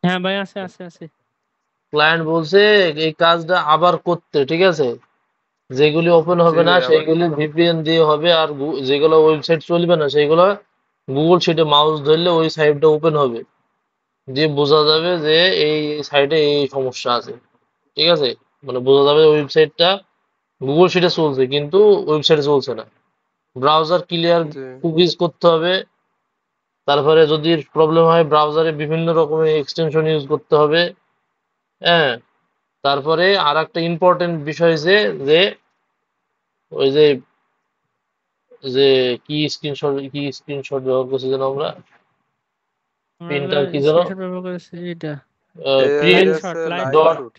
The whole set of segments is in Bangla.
হ্যাঁ ভাই, আছে আছে আছে। ক্লায়েন্ট বলছে এই কাজটা আবার করতে, ঠিক আছে? যেগুলি ওপেন জি হবে না ভাই আবার সেইগুলি ভিপিএন দিয়ে হবে, আর যেগুলো ওয়েবসাইট চলবে না সেইগুলো গুগল শিটে মাউস ধরলে ওই সাইটটা ওপেন হবে, দিয়ে বোঝা যাবে যে এই সাইটে এই সমস্যা আছে, ঠিক আছে? মানে বোঝা যাবে ওয়েবসাইটটা গুগল শিটে চলছে কিন্তু ওয়েবসাইটে চলছে না। ব্রাউজার ক্লিয়ার জি কুকিজ করতে হবে। তারপরে যদি প্রবলেম হয় ব্রাউজারে বিভিন্ন রকমের এক্সটেনশন ইউজ করতে হবে। হ্যাঁ, তারপরে আর একটা ইম্পর্টেন্ট বিষয় যে যে ওই যে যে কি স্ক্রিনশট ব্যবহার করছি যেন আমরা, আমরা প্রিন্টার কি যেন, স্ক্রিনশট ব্যবহার করেছি এটা। এই লাইট প্রিন্ট শট, আছে light light dot, shot. Shoot.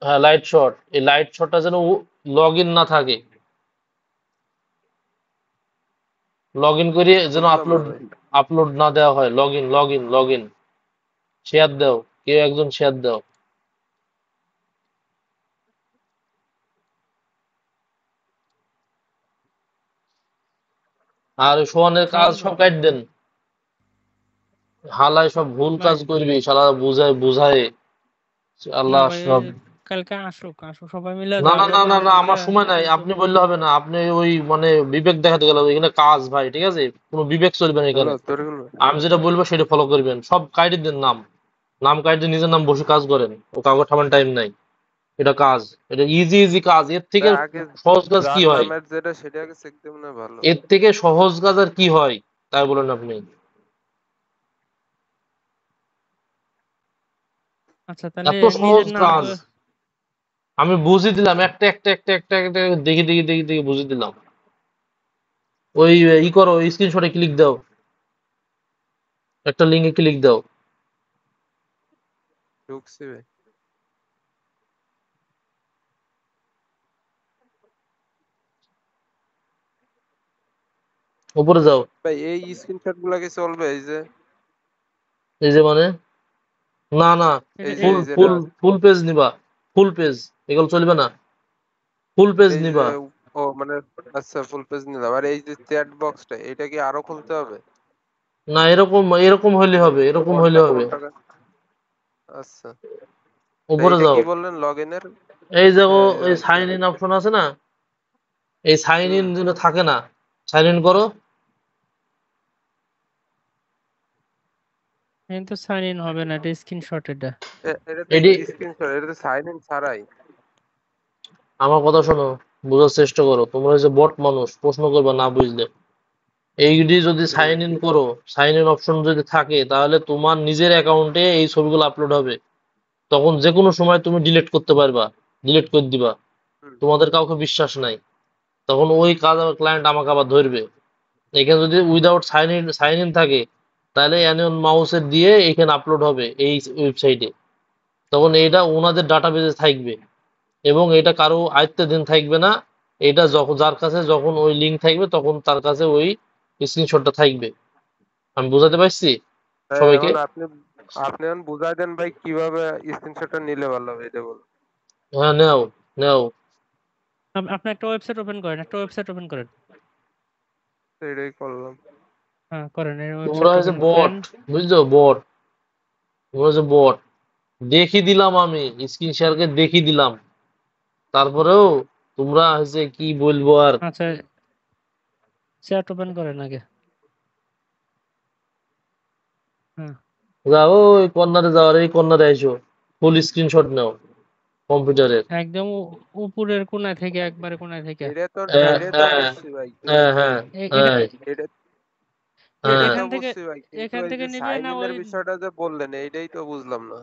হ্যাঁ লাইট শট, এই লাইট শটটা যেন লগ ইন না থাকে, লগ ইন করে যেন বুঝলাম না আপলোড ভাই। আপলোড না দেওয়া হয়, লগ ইন শেয়ার দাও, কেউ একজন শেয়ার দাও। আর সোহানের কাজ তাহলে সব কাট দেন, হালায় সব ভুল ভাই, কাজ করবি শালা, বুঝায় বুঝায় না আল্লাহ ভাই, ওই সব। যে কালকে আসুক আসুক সবাই মিলে না না গাড়ি না না টাড়ি না, নিয়ে আমার সময় নাই, কিন্তু। আপনি বললে হবে না, আপনি ওই মানে বিবেক দেখাতে গেল, এখানে কাজ ভাই, ঠিক আছে? কোনো বিবেক চলবে না হ্যালো এখানে। তরিকুল ভাই। আমি যেটা বলবো সেটা ফলো করবেন, সব কাইডিদের নাম, নাম কাইডে নিজের নাম বসে কাজ করেন, ও কাগজ ঠামান টাইম নাই। এটা কাজ, এটা ইজি ইজি কাজ, এর থেকে ভাই আগে সহজ কাজ কি যার হয়? নামের যেটা সেটা আগে চেক দেব না ভালো। এর থেকে সহজ কাজ আর কি হয়, তাই বলেন আপনি? আচ্ছা, তাহলে এত সহজ নিজের নাম কাজ আমি বুঝিয়ে দিলাম, একটা দেখি দেখি দেখি দেখি বুঝিয়ে দিলাম। ওই ই করো, স্ক্রিনশটে ক্লিক দাও, একটা লিঙ্কে ক্লিক দাও। ঢুকছি ভাই। উপরে যাও। ভাই এই স্ক্রিনশট গুলা কি চলবে? এই যে এই যে মানে, না না, এটা এই যে ফুল এই যেটা ফুল ফুল পেজ নিবা, ফুল পেজ, এগুলো চলবে না, ফুল পেজ এই যে নিবা। ও মানে আচ্ছা ফুল পেজ নিলাম। আর এই যে চ্যাট বক্সটা এটা কি আরো খুলতে হবে? না, এরকম এরকম হইলে যে হবে, এরকম হইলে কোনটা হবে। কোনটা আচ্ছা। তা উপরে এটা যাও। কি বললেন লগ ইনের? এই দেখো, হ্যাঁ এই ওই আইছে। সাইন ইন অপশন আছে না, এই সাইন হুম। ইন যেন থাকে না, সাইন ইন করো। কিন্তু সাইন ইন হবে না, এটা স্ক্রিনশট এটা। এটা তো এডি, স্ক্রিনশট, এটা তো সাইন ইন ছাড়াই। আমার কথা শোনো, বোঝার চেষ্টা করো, তোমরা যে বট মানুষ, প্রশ্ন করবে না বুঝলে। এইডি যদি জি সাইন ইন করো, সাইন ইন অপশন যদি থাকে, তাহলে তোমার নিজের অ্যাকাউন্টে এই ছবিগুলো আপলোড হবে, তখন যে কোনো সময় তুমি ডিলিট করতে পারবা, ডিলিট করে দিবা। হুম। তোমাদের কাউকে বিশ্বাস নাই, তখন ওই কাজ আবার ক্লায়েন্ট আমাকে আবার ধরবে। এখানে যদি উইদাউট সাইন ইন থাকে, তাহলে অ্যানিয়ন মাউসের দিয়ে এখানে আপলোড হবে এই ওয়েবসাইটে, তখন এইটা ওনাদের ডাটাবেজে থাকবে, এবং এটা কারো আয়ত্তাধীন থাকবে না। এটা যখন যার কাছে যখন ওই লিঙ্ক থাকবে তখন তার কাছে ওই স্ক্রিনশটটা থাকবে। আমি বোঝাতে পারছি তাই সবাইকে? এখন আপনি আপনি এখন বুঝাই দেন ভাই কিভাবে স্ক্রিনশটটা নিলে ভালো হবে এটা বলুন। হ্যাঁ, নেও নেও। আপনি একটা ওয়েবসাইট ওপেন করেন, একটা ওয়েবসাইট ওপেন করেন। তো এটাই করলাম। হ্যাঁ করেন, এই তোমরা ওয়েবসাইট হচ্ছে ওপেন করেন। বট, বুঝছো? বট, তোমরা হচ্ছে বট। দেখিয়ে দিলাম আমি, স্ক্রিন শেয়ারকে দেখিয়ে দিলাম, তারপরেও তোমরা হচ্ছে কি বলবো আর। আচ্ছা, চ্যাট ওপেন করেন আগে। হ্যাঁ, যাও, ওই কর্নারে যাও, আর এই কর্নারে এসো, ফুল স্ক্রিনশট নাও কম্পিউটারের। একদম উপরের কোণা থেকে, একবারে কোণা থেকে। হ্যাঁ এটা তো হ্যাঁ বুঝছি ভাই কিন্তু হ্যাঁ হ্যাঁ এটা হ্যাঁ এটা হ্যাঁ। এটা তো এখান থেকে, বুঝছি ভাই কিন্তু এখান এই থেকে যে নিবে সাইন না ইনের ওই। বিষয়টা যে বললেন এইটাই তো বুঝলাম না।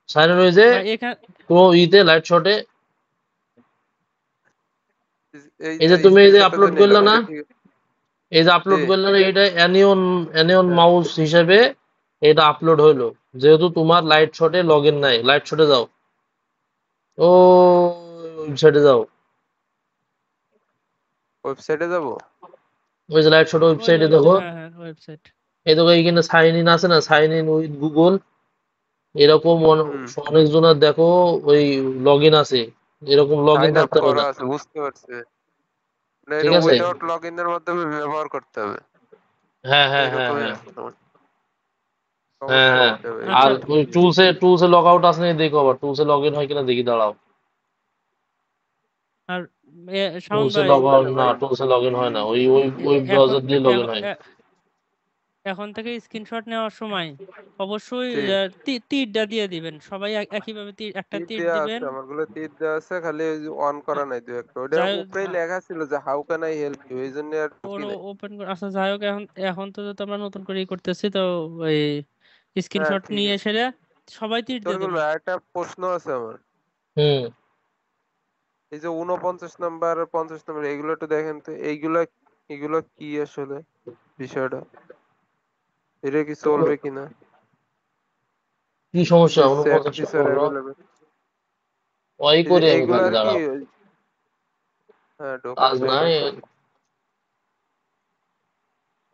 সাইন রয়েছে বা এখান, কোনো ইতে লাইট শটে। এই এই যে যে তুমি এই যে স্ক্রিনশটটা যে আপলোড করলে নিলাম না, এটা ঠিক। এই যে জি। আপলোড করলে না, এটা অ্যানিয়ন, অ্যানিয়ন হ্যাঁ। মাউস হিসেবে এটা আপলোড হইলো, যেহেতু তোমার লাইট শটে লগ ইন নাই। লাইট শটে যাও, ও ওয়েবসাইটে যাও, ওয়েবসাইটে যাব। ওই যে লাইট শট ওই যে ওয়েবসাইটে দেখো, ওয়েবসাইট, হ্যাঁ হ্যাঁ ওয়েবসাইট। এই দেখো এইখানে সাইন ইন আছে না, সাইন ইন উইথ গুগল, এরকম হুম। অনেকজনের দেখো ওই লগ ইন আছে, এরকম লগ ইন সাইন আপ থাকতে হবে করা না, আছে বুঝতে পারছি। মানে ঠিক এটা আছে? উইদাউট লগ ইনের মাধ্যমে ব্যবহার করতে হবে হ্যাঁ হ্যাঁ হ্যাঁ এরকমই হ্যাঁ। বুঝলাম। হ্যাঁ অবশ্যই হ্যাঁ দিতে হবে আচ্ছা আর এটা। ওই টুলসে লগ আউট আছে নাকি দেখো, আবার টুলসে লগ ইন হয় কিনা দেখি, দাঁড়াও। আর শাওন টুলসে ভাই লগ আউট না না, ভাই, টুলসে লগ ইন হয় না, ওই ওই ওই এখন ব্রাউজার দিয়ে লগ ইন হয়। এখন থেকে স্ক্রিনশট নেওয়ার সময় অবশ্যই জি তীরটা দিয়ে দিবেন সবাই, একইভাবে একটা তীর তীর দেওয়া দিবেন। আছে, আমার গুলো তীর দেওয়া আছে, খালি অন করা নাই দু একটা। ওটা যাই উপরেই লেখা ছিল যে how can I help you, এই জন্য আর ওর ঢুকি নাই। ওপেন আচ্ছা যাই হোক, এখন এখন তো যেহেতু আমরা নতুন করে করতেছি তো ওই হ্যাঁ স্ক্রিনশট ঠিক নিয়ে আছে। এসে সবাই তীর দিয়ে শরীফুল দেবেন। ভাই, একটা প্রশ্ন আছে আমার। হুম। এই যে 49 নাম্বার 50 নাম্বার এগুলো একটু দেখেন তো, এইগুলা এগুলো কি আসলে বিষয়টা, এটা কি চলবে কিনা? কি সমস্যা যে চ্যাট 49 ফিচার করলো? অ্যাভেলেবেল, ওই এই যে করি আমি এইগুলো কাজ, আর কি দাঁড়াও। হ্যাঁ কাজ ডকুমেন্ট নাই, করি।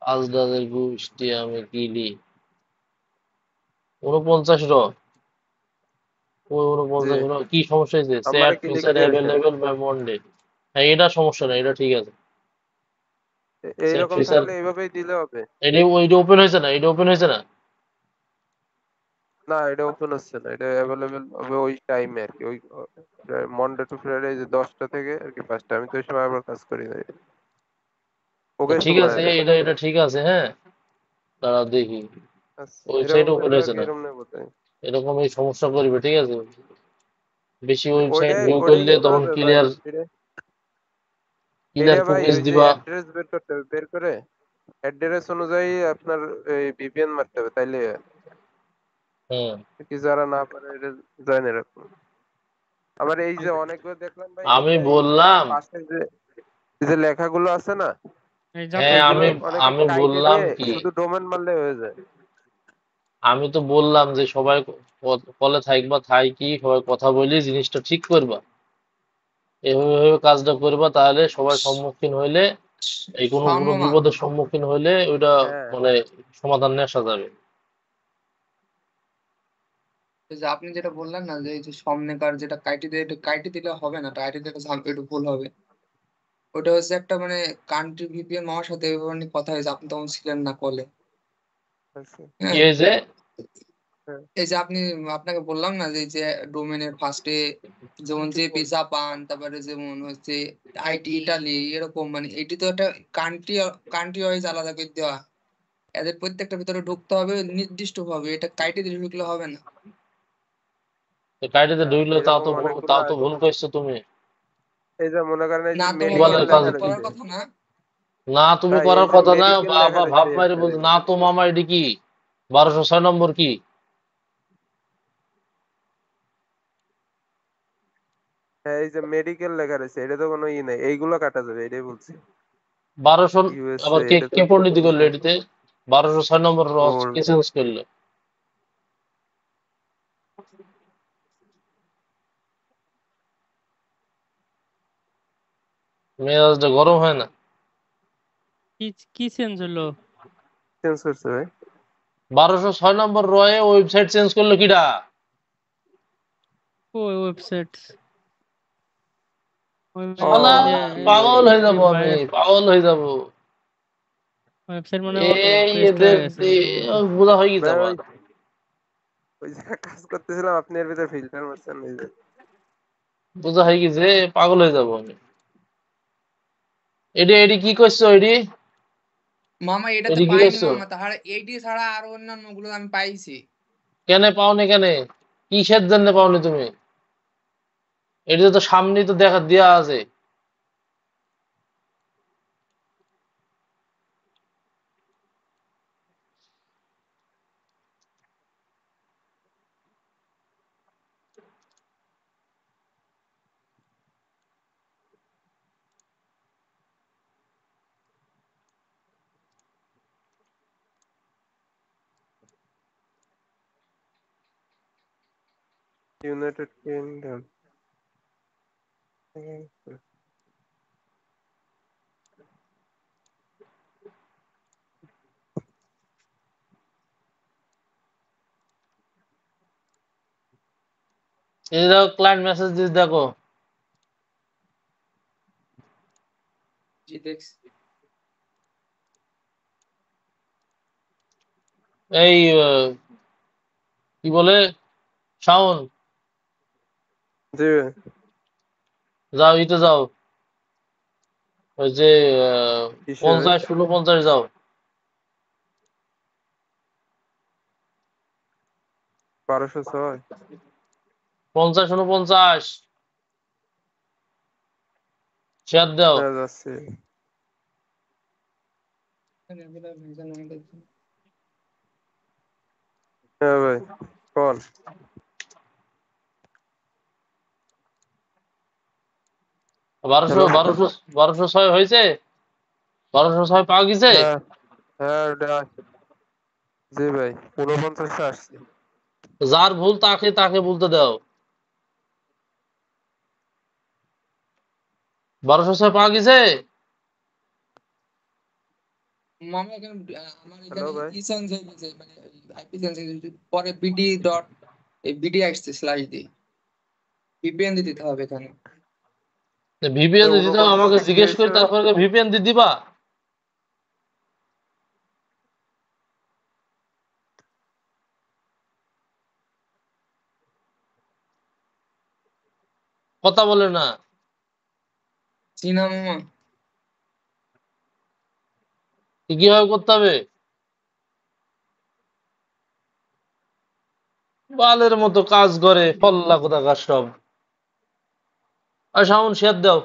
কাজ দাদের গোষ্ঠী আমি কিলি 49 ওই জি 49 কি সমস্যা হয়েছে? আমারে স্যাট কি ফিচার লিখতে হয়েছে? Available by Monday. হ্যাঁ এটা সমস্যা না, এটা ঠিক আছে। স্যাট এইরকম ফিচার, থাকলে এইভাবেই দিলে হবে? এটা ওইটা ওপেন হয়েছে না, এটা ওপেন হয়েছে না। না এটা ওপেন হচ্ছে না, এটা অ্যাভেলেবেল হবে ওই টাইমে আর কি, ওই মন্ডে টু ফ্রাইডে, যে 10টা থেকে আর কি 5টা, আমি তো ওই সময় আবার কাজ করি না। তো ওকে ঠিক সময় আছে, এটা। এটা এটা ঠিক আছে, হ্যাঁ। দাঁড়াও দেখি, আচ্ছা, ওয়েবসাইট এরকম ওপেন থাকলে আর হয়েছে কি না, এরকম নেই বোধহয়। এরকম এই সমস্যা করবে, ঠিক আছে। বেশি ওয়েবসাইট ওইটাই ভিউ ওইটাই করলে কি করা তখন যায় ভাই? ক্লিয়ার এটা ক্লিয়ার এটা ভাই ফুটেজ ওই যে দিবা। অ্যাড্রেস বের করতে হবে, বের করে অ্যাড্রেস অনুযায়ী আপনার এই ভিপিএন মারতে হবে, তাইলে হুম। কি যারা না পারে এটা জয়েন এরকম। আবার এই যে অনেকবার দেখলাম ভাই, এই আমি যে এই বললাম, পাশে যে এই যে লেখাগুলো আছে না, এই হ্যাঁ যাচাই এইগুলো করে। আমি অনেকে আমি কাইটে বললাম দিয়ে কি, শুধু ডোমেন মারলে হয়ে যায়। আমি তো বললাম যে সবাই কলে থাকবা, থাকি সবাই কথা বলি জিনিসটা ঠিক করবা, এভাবে এভাবে কাজটা করবা, তাহলে সবাই সম্মুখীন হইলে, এই কোনো শাওন কোনো মামা, বিপদের সম্মুখীন হইলে ওইটা হ্যাঁ মানে সমাধান নিয়ে আসা যাবে। এই যে আপনি যেটা বললেন না যে এই যে সমনেকার যেটা কাইটি দিয়ে, এটা কাইটি দিলে হবে না, কাইটি দিলে একটু ভুল হবে। ওটা হচ্ছে একটা মানে কান্ট্রি ভিপিএন মামার সাথে এই ব্যাপার নিয়ে কথা হয়েছে, আপনি তখন ছিলেন না কলে। আচ্ছা কি হ্যাঁ, হয়েছে? হ্যাঁ এই যে আপনাকে বললাম না যে এই যে ডোমেনের ফার্স্টে যেমন জেপি জাপান, তারপরে যেমন হচ্ছে আইটি ইটালি, এরকম মানে এটি তো একটা কান্ট্রি কান্ট্রি ওয়াইজ আলাদা করে দেওয়া। এদের প্রত্যেকটা ভিতরে ঢুকতে হবে নির্দিষ্ট ভাবে, এটা কাইটে দিয়ে ঢুকলে হবে না। কাইটিতে ঢুকলে এরকম অনেকগুলো তাও তো আছে। ভুল করছো তুমি। এই যে মনে করেন এই না যে তো কি মামা, বলে মেডিকেল ওটা কাজ তো লেখা করার রয়েছে। কথা না। না তুমি ভাই করার এই যে কথা না, মেডিকেল লেখা বাবা রয়েছে ভাব এই মারি একটা বলছে, না জিনিস। তো মামা এটি কি 1206 নম্বর কি? হ্যাঁ এই যে মেডিকেল লেখা রয়েছে, এটা তো কোনো ই নাই, এইগুলো কাটা যাবে, এটাই বলছি। 1200 ইউএসএ আবার কে এটা তো কে পরিণতি করলো এটিতে? 1206 নম্বর ওর কে চেঞ্জ করলো? মেজাজটা গরম হয় না? কি কি চেঞ্জ হলো? চেঞ্জ করছে ভাই। 1206 নম্বর রয়ে ওয়েবসাইট চেঞ্জ করলো কিডা? ওই ওয়েবসাইট, ও শালা পাগল হয়ে যাবো, আমি ভাইরাস পাগল হয়ে যাবো। ওয়েবসাইট মানে অটো এই ক্রেশড এদের হয়ে গেছে সম্ভবত। বোঝা হয়ে গেছে ভাই আমার। ওই ওই জায়গায় কাজ করতেছিলাম, আপনি এর ভিতরে ফিল্টার মারছেন এই যে। বোঝা হয়ে গেছে, পাগল হয়ে যাবো আমি। এডি এডি কি করছো এডি? মামা এটাতে এডি কি পাইনি করছো? মামা, তাহার এইটি ছাড়া আরো অন্যান্য গুলো আমি পাইছি। কেনে পাওনি কেনে? কিসের জন্য পাওনি তুমি? এটি তো সামনেই তো দেখা দেয়া আছে। United kingdom. এই দেখো ক্লায়েন্ট মেসেজ দিস দেখো। জি দেখছি। এই কি বলে শাওন, জি ভাই। যাও ইতে যাও, ওই যে কিসে ভাই? 50 49 যাও। 1206। 50 49 শেয়ার দাও। হ্যাঁ যাচ্ছি। হ্যাঁ ভাই কোন? 1200 হ্যালো। 1200 1206 হয়েছে, 1206 পাওয়া গেছে। হ্যাঁ হ্যাঁ ওটা। জি ভাই 49 আসছে। যার ভুল তাকে তাকে বলতে দাও। 1206 পাওয়া গেছে। মামা এখানে আমার হ্যালো এখানে ভাই। ই চেঞ্জ হয়ে গেছে, মানে আইপি চেঞ্জ হয়ে গেছে, পরে বিডি ডট এই বিডি আসছে স্ল্যাশ দিয়ে ভিপিএন দিয়ে দিতে হবে এখানে। ভিপিএন দিতে হবে, 49 আমাকে কি জিজ্ঞেস হয়েছে করে ভাই? তারপরে ভিপিএন দিয়ে দিবা। কথা বলে না। চীনা মামা কিভাবে করতে হবে? বালের মতো কাজ করে ফল্লা কোথাকার সব। আর শাওন শেয়ার দাও।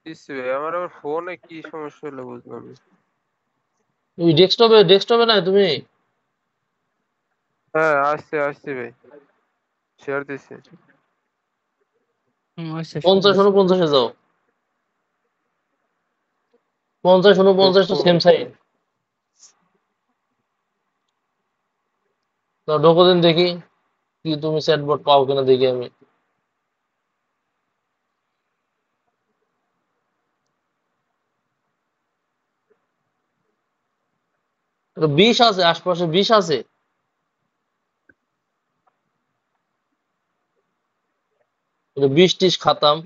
দিচ্ছি ভাই, আমার আবার ফোনে কি সমস্যা হলো বুঝলাম না। ওই ডেস্কটপে নাই তুমি? হ্যাঁ আসছে আসছে ভাই, শেয়ার দিচ্ছি। আচ্ছা 50 শুনতেছি। 49 যাও। 50 49 তো সেম সাইড। তো ঢোকো দিন দেখি কি তুমি চ্যাটবট পাও কিনা দেখি আমি। 20 আছে আশপাশে, 20 আছে। এটা 20 টিশ খাতাম।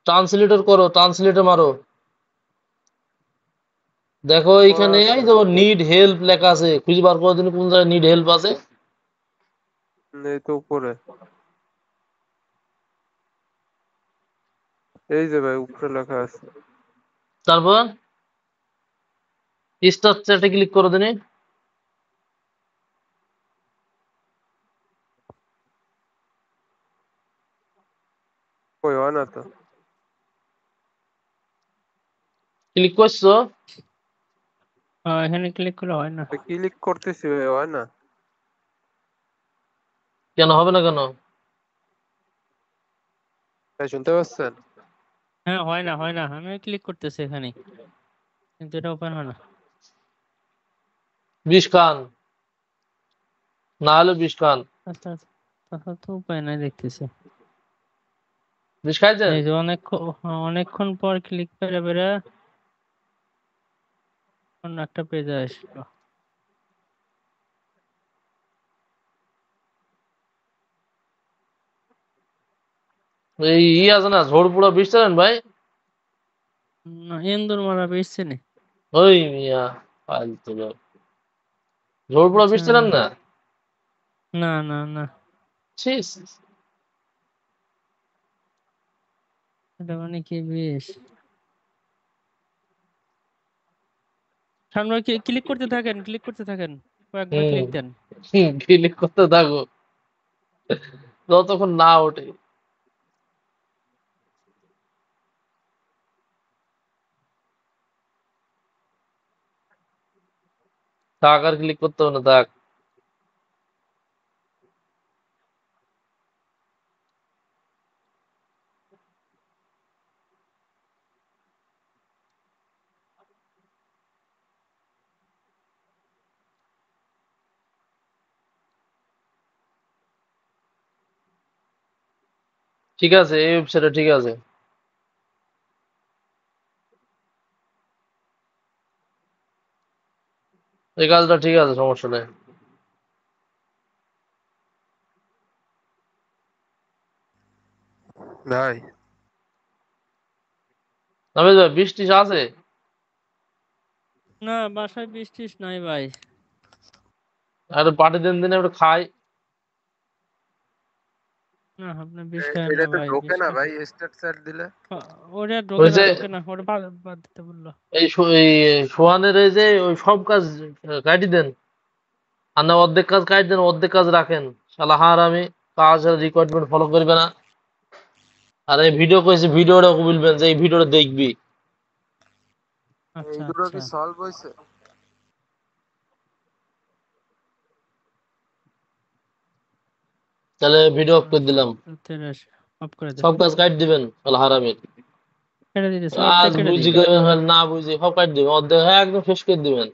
ট্রান্সলেটর করো, ট্রান্সলেটর মারো। দেখো করা এইখানে এই আছে। যে নিড হেল্প লেখা আছে, খুঁজে বার করো দিন কোন জায়গায় নিড হেল্প আছে। এই তো উপরে, এই যে ভাই উপরে লেখা আছে। তারপর স্টার চ্যাটে ক্লিক করো দিন। কই হয় না তো। ক্লিক করছো? এখানে ক্লিক করলে হয় না। ক্লিক করতেছি ভাই, হয় না। কেন হবে না কেন? ভাই শুনতে পাচ্ছেন? হ্যাঁ হয় না, হয় না, আমি ক্লিক করতেছি এখানে, কিন্তু এটা ওপেন হয় না। 20 খান, না হলে 20 খান। আচ্ছা আচ্ছা, তাহলে তো উপায় নাই দেখতেছি। 20 খাইছেন? এই যে অনেকক্ষণ পর ক্লিক করে বেড়ে অন্য একটা পেজে আসলো। এই আছে না ঝোড়পুরা 20 জানেন ভাই? ইন্দুর মারা বেশছে নি। ওই মিয়া ফালতু লোক। ঝোড়পুরা আচ্ছা, 20 জানেন না? না না না, ছি ছি, ছি। এটা মানে কি বেশ সামনে ক্লিক করতে থাকেন, ক্লিক করতে থাকেন, কয়েকবার হুম ক্লিক দেন। ক্লিক করতে থাকো যতক্ষণ না ওঠে। থাক আর ক্লিক করতে হবে না, থাক। ঠিক আছে, এই ওয়েবসাইটে ঠিক আছে। এই কাজটা ঠিক আছে, সমস্যা নেই। ভাই তবে বৃষ্টি আছে? না বাসায় বৃষ্টি নাই ভাই। আর পার্টি দিন একটু খাই। না আপনার বৃষ্টি হয় এটা না তো ভাই, ঢোকে না বৃষ্টি ভাই, স্টেট স্যাট দিলে। ওটা ওই ঢোকে না যে ঢোকে না, ওটা বাদ বাদ দিতে বললো। এই সোহানের এই যে ওই সব কাজ কাটি দেন, আর না অর্ধেক কাজ কাটি দেন, অর্ধেক কাজ রাখেন। শালা হারামি, কাজ রিকোয়ারমেন্ট ফলো করবে না। আর এই ভিডিও করেছে, ভিডিওটা বলবেন যে এই ভিডিওটা দেখবি। আচ্ছা এইগুলো আচ্ছা কি সলভ হয়েছে? তাহলে ভিডিও অফ করে দিলাম, অফ করে দেন। সব কাজ কাটি দিবেন। শালা হারামি, কেটে দিতেছে, কাজ অর্ধেক কেটে বুঝি দিন। করবেন, না বুঝি সব কাটি দিবেন, অর্ধেক হ্যাঁ একদম শেষ করে দিবেন।